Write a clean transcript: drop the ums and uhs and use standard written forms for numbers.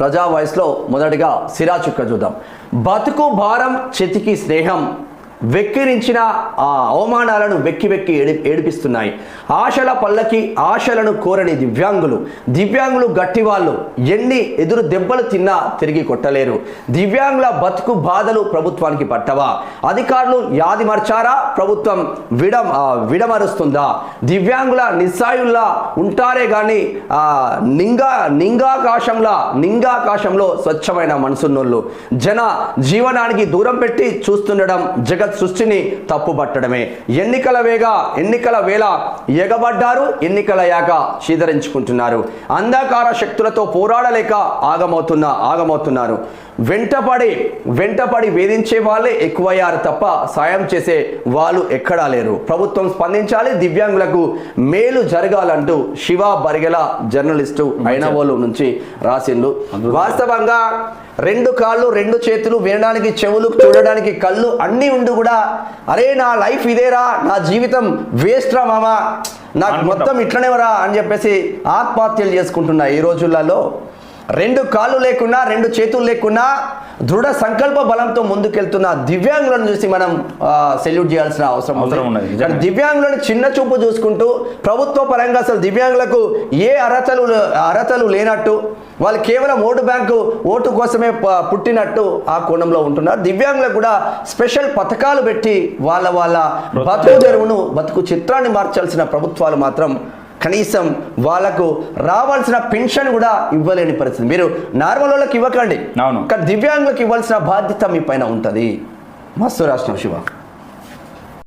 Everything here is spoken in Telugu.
ప్రజా వాయిస్లో మొదటిగా సిరా చుక్క చూద్దాం. బతుకు భారం చెతికి స్నేహం వెక్కిరించిన ఆ అవమానాలను వెక్కి వెక్కి ఏడిపిస్తున్నాయి. ఆశల పల్లకి ఆశలను కోరని దివ్యాంగులు గట్టివాళ్ళు ఎన్ని ఎదురు దెబ్బలు తిన్నా తిరిగి కొట్టలేరు. దివ్యాంగుల బతుకు బాధలు ప్రభుత్వానికి పట్టవా? అధికారులు యాది మర్చారా? ప్రభుత్వం విడమరుస్తుందా? దివ్యాంగుల నిస్సాయుల్లా ఉంటారే గాని నింగాకాశంలో స్వచ్ఛమైన మనసున్నోళ్ళు జన జీవనానికి దూరం పెట్టి చూస్తుండడం జగత్ సృష్టిని తప్పుబట్టడమే. ఎన్నికల వేళ ఎగబడ్డారు, ఎన్నికలయ్యాక చీదరించుకుంటున్నారు. అంధకార శక్తులతో పోరాడలేక ఆగమవుతున్నారు. వెంటపడి వేధించే వాళ్ళే ఎక్కువయ్యారు తప్ప సాయం చేసే వాళ్ళు ఎక్కడా లేరు. ప్రభుత్వం స్పందించాలి, దివ్యాంగులకు మేలు జరగాలంటూ శివ బరిగెల జర్నలిస్టు ఐనవోలు నుంచి రాసిండు. వాస్తవంగా 2 కాళ్ళు 2 చేతులు, వినడానికి చెవులు, చూడడానికి కళ్ళు అన్నీ ఉండి కూడా అరే నా లైఫ్ ఇదేరా, నా జీవితం వేస్ట్ రా మామా, నాకు మొత్తం ఇట్లనేవరా అని చెప్పేసి ఆత్మహత్యలు చేసుకుంటున్నా ఈ రోజులలో. 2 కాళ్ళు లేకున్నా 2 చేతులు లేకున్నా దృఢ సంకల్ప బలంతో ముందుకెళ్తున్న దివ్యాంగులను చూసి మనం సెల్యూట్ చేయాల్సిన అవసరం ఉన్నది. దివ్యాంగులను చిన్న చూపు చూసుకుంటూ ప్రభుత్వ పరంగా అసలు దివ్యాంగులకు ఏ అర్హతలు లేనట్టు, వాళ్ళు కేవలం ఓటు కోసమే పుట్టినట్టు ఆ కోణంలో ఉంటున్నారు. దివ్యాంగులకు కూడా స్పెషల్ పథకాలు పెట్టి వాళ్ళ బతుకు చిత్రాన్ని మార్చాల్సిన ప్రభుత్వాలు మాత్రం కనీసం వాళ్ళకు రావాల్సిన పెన్షన్ కూడా ఇవ్వలేని పరిస్థితి. మీరు నార్మల్ వాళ్ళకి ఇవ్వకండి, కానీ దివ్యాంగులకు ఇవ్వాల్సిన బాధ్యత మీ పైన ఉంటుంది. మస్తు రాష్ట్రం శివ.